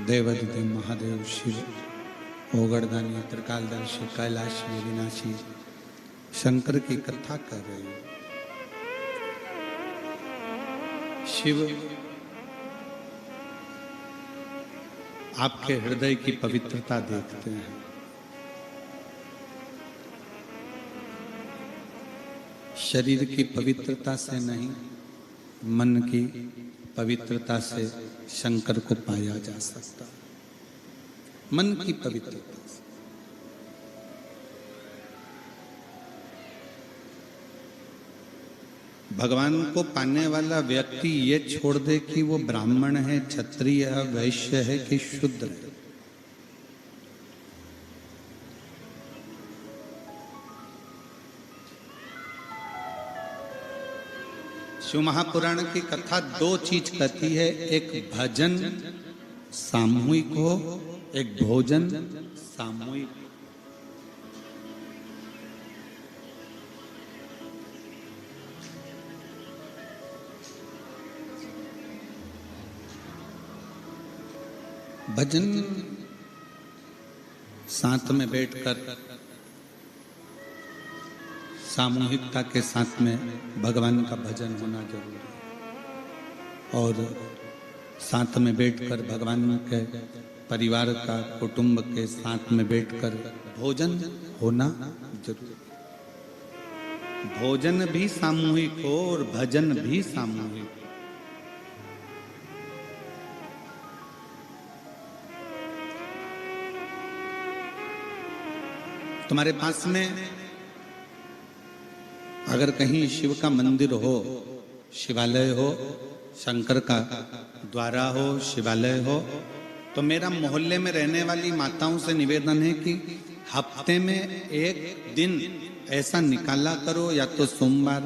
देवाधिदेव महादेव शिव ओगड़दानी त्रिकालदर्शी कैलाश विनाशी शंकर की कथा कर रहे हैं। शिव आपके हृदय की पवित्रता देखते हैं। शरीर की पवित्रता से नहीं, मन की पवित्रता से शंकर को पाया जा सकता। मन की पवित्रता से। भगवान को पाने वाला व्यक्ति ये छोड़ दे कि वो ब्राह्मण है, क्षत्रिय है, वैश्य है कि शूद्र है। शिव महापुराण की कथा दो चीज कहती है, एक भजन सामूहिक हो, एक भोजन सामूहिक। भजन साथ में बैठकर सामूहिकता के साथ में भगवान का भजन होना जरूरी है, और साथ में बैठकर भगवान के परिवार का, कुटुंब के साथ में बैठकर भोजन होना जरूरी है। भोजन भी सामूहिक हो और भजन भी सामूहिक हो। तुम्हारे पास में अगर कहीं शिव का मंदिर हो, शिवालय हो, शंकर का द्वारा हो, शिवालय हो, तो मेरा मोहल्ले में रहने वाली माताओं से निवेदन है कि हफ्ते में एक दिन ऐसा निकाला करो, या तो सोमवार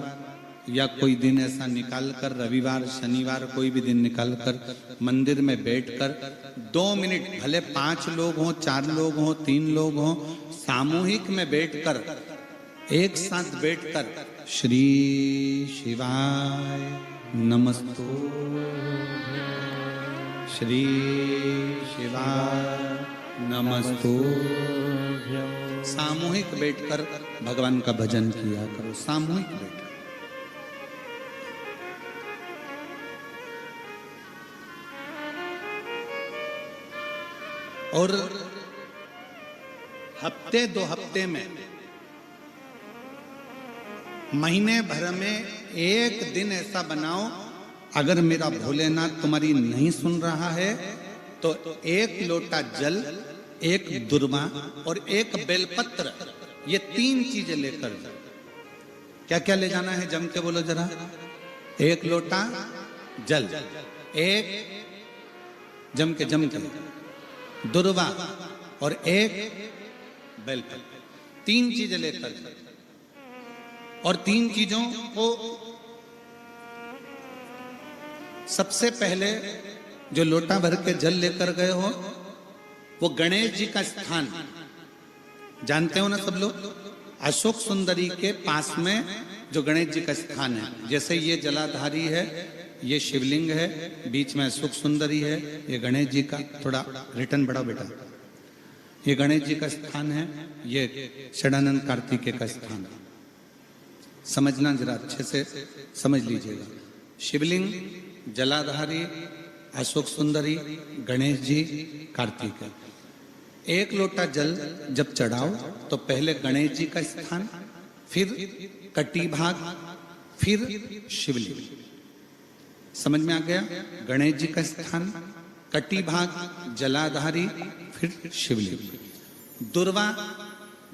या कोई दिन ऐसा निकाल कर, रविवार शनिवार कोई भी दिन निकाल कर मंदिर में बैठकर 2 मिनट, भले 5 लोग हों, 4 लोग हों, 3 लोग हों, सामूहिक में बैठकर, एक साथ बैठकर श्री शिवाय नमस्तु, श्री शिवाय नमस्तु, सामूहिक बैठकर भगवान का भजन किया करो। सामूहिक बैठकर और हफ्ते 2 हफ्ते में, महीने भर में एक दिन ऐसा बनाओ, अगर मेरा भोलेनाथ तुम्हारी नहीं सुन रहा है तो 1 लोटा जल, 1 दुर्वा और 1 बेलपत्र, ये 3 चीजें लेकर। क्या क्या ले जाना है, जम के बोलो जरा। 1 लोटा जल, 1 जम के दुर्वा और 1 बेलपत्र, 3 चीजें लेकर। और 3 चीजों को सबसे पहले जो लोटा भर के जल लेकर गए हो, वो गणेश जी का स्थान जानते हो ना सब लोग, अशोक सुंदरी के पास में जो गणेश जी का स्थान है। जैसे ये जलाधारी है, ये शिवलिंग है, बीच में अशोक सुंदरी है, ये गणेश जी का, थोड़ा रिटर्न बढ़ाओ बेटा, ये गणेश जी का स्थान है, ये षडानंद कार्तिकेय का स्थान है। समझना जरा अच्छे से समझ लीजिएगा। शिवलिंग, जलाधारी, अशोक सुंदरी, गणेश जी, कार्तिकेय। 1 लोटा जल जब चढ़ाओ तो पहले गणेश जी का स्थान, फिर कटी भाग, फिर शिवलिंग। समझ में आ गया? गणेश जी का स्थान, कटी भाग, जलाधारी, फिर शिवलिंग। दुर्वा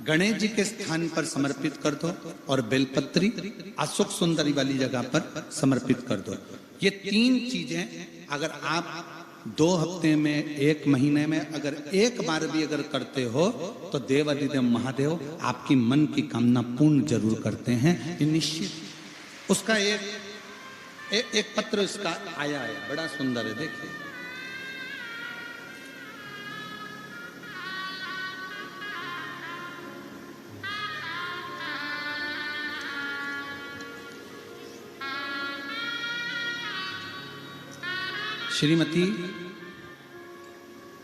गणेश जी के स्थान पर समर्पित कर दो, और बेलपत्री अशोक सुंदरी वाली जगह पर समर्पित कर दो। ये 3 चीजें अगर आप 2 हफ्ते में, 1 महीने में अगर एक बार भी अगर करते हो तो देवाधिदेव महादेव आपकी मन की कामना पूर्ण जरूर करते हैं, ये निश्चित। उसका एक पत्र इसका आया है, बड़ा सुंदर है, देखिए। श्रीमती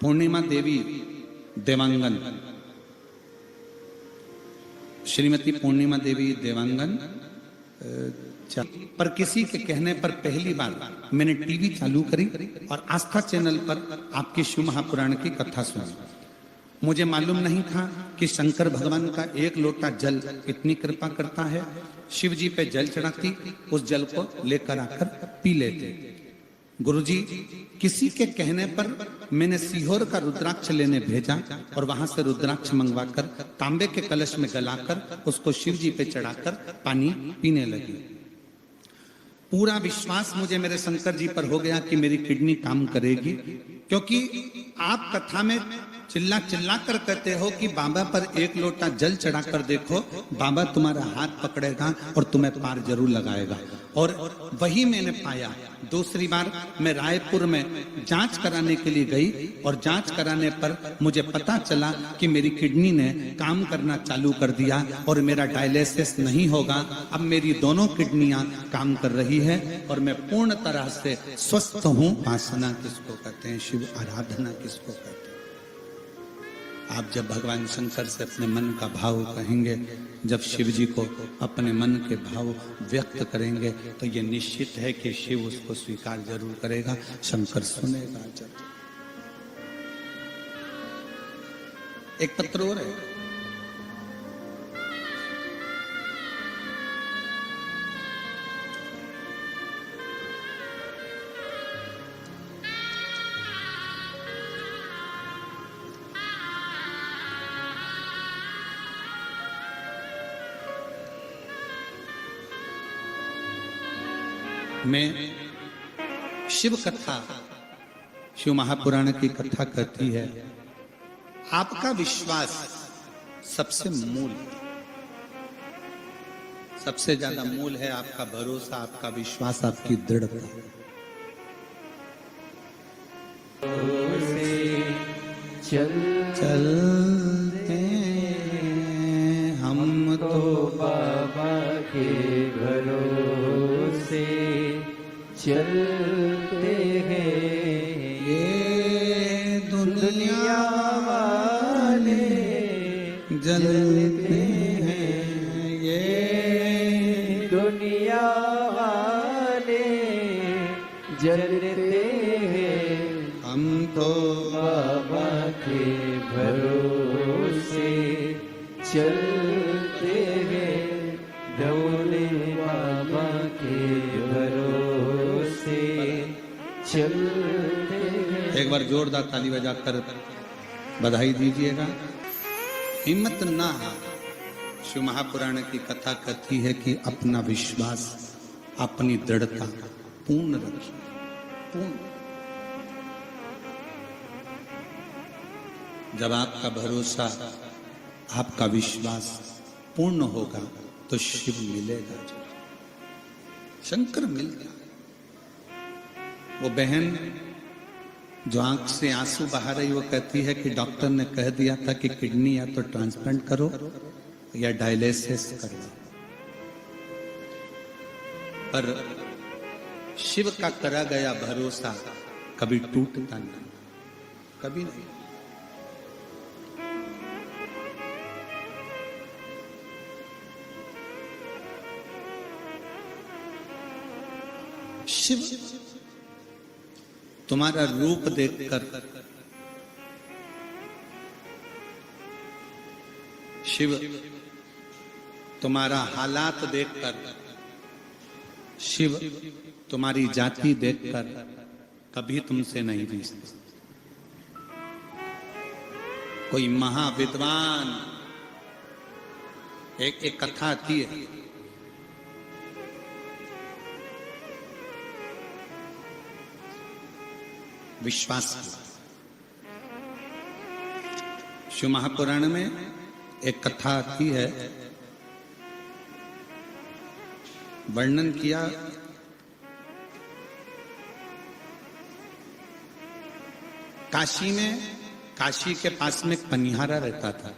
पूर्णिमा देवी देवांगन, श्रीमती पूर्णिमा देवी देवांगन, पर किसी के कहने पर पहली बार मैंने टीवी चालू करी और आस्था चैनल पर आपकी शिव महापुराण की कथा सुनी। मुझे मालूम नहीं था कि शंकर भगवान का एक लोटा जल इतनी कृपा करता है। शिव जी पे जल चढ़ाती, उस जल को लेकर आकर पी लेते। गुरुजी, किसी के कहने पर मैंने सीहोर का रुद्राक्ष लेने भेजा और वहां से रुद्राक्ष मंगवाकर तांबे के कलश में गलाकर उसको शिव जी पे चढ़ाकर पानी पीने लगी। पूरा विश्वास मुझे मेरे शंकर जी पर हो गया कि मेरी किडनी काम करेगी, क्योंकि आप कथा में चिल्ला चिल्ला कर कहते हो कि बाबा पर एक लोटा जल चढ़ाकर देखो, बाबा तुम्हारा हाथ पकड़ेगा और तुम्हें पार जरूर लगाएगा। और वही मैंने पाया। दूसरी बार मैं रायपुर में जांच कराने के लिए गई और जांच कराने पर मुझे पता चला कि मेरी किडनी ने काम करना चालू कर दिया और मेरा डायलिसिस नहीं होगा। अब मेरी दोनों किडनियां काम कर रही है और मैं पूर्ण तरह से स्वस्थ हूं। उपासना किसको कहते हैं, शिव आराधना किसको कहते हैं। आप जब भगवान शंकर से अपने मन का भाव कहेंगे, जब शिव जी को अपने मन के भाव व्यक्त करेंगे, तो ये निश्चित है कि शिव उसको स्वीकार जरूर करेगा, शंकर सुनेगा जरूर। एक पत्र और है, में शिव कथा, शिव महापुराण की कथा कहती है, आपका विश्वास सबसे मूल, सबसे ज्यादा मूल है आपका भरोसा, आपका विश्वास, आपकी दृढ़ता। चलते हम तो बाबा के भरोसे चलते हैं, ये दुनिया वाले जलते हैं, ये दुनिया वाले जलते हैं, हम तो बाबा के भरोसे चलते हैं, डोले बाबा के भरोसे चलते हैं। एक बार जोरदार ताली बजाकर बधाई दीजिएगा। हिम्मत ना, शिव महापुराण की कथा कहती है कि अपना विश्वास, अपनी दृढ़ता पूर्ण रखिए, पूर्ण। जब आपका भरोसा, आपका विश्वास पूर्ण होगा तो शिव मिलेगा, शंकर मिल गया। वो बहन जो आंख से आंसू बहा रही, वो कहती है कि डॉक्टर ने कह दिया था कि किडनी या तो ट्रांसप्लांट करो या डायलिसिस करो, पर शिव का करा गया भरोसा कभी टूटता नहीं, कभी नहीं। शिव तुम्हारा रूप देखकर, शिव तुम्हारा हालात देखकर, शिव तुम्हारी जाति देखकर कभी तुमसे नहीं रिश्ते। कोई महाविद्वान, एक कथा आती है, विश्वास। शिव महापुराण में एक कथा आती है, वर्णन किया काशी में, काशी के पास में एक पनिहारा रहता था।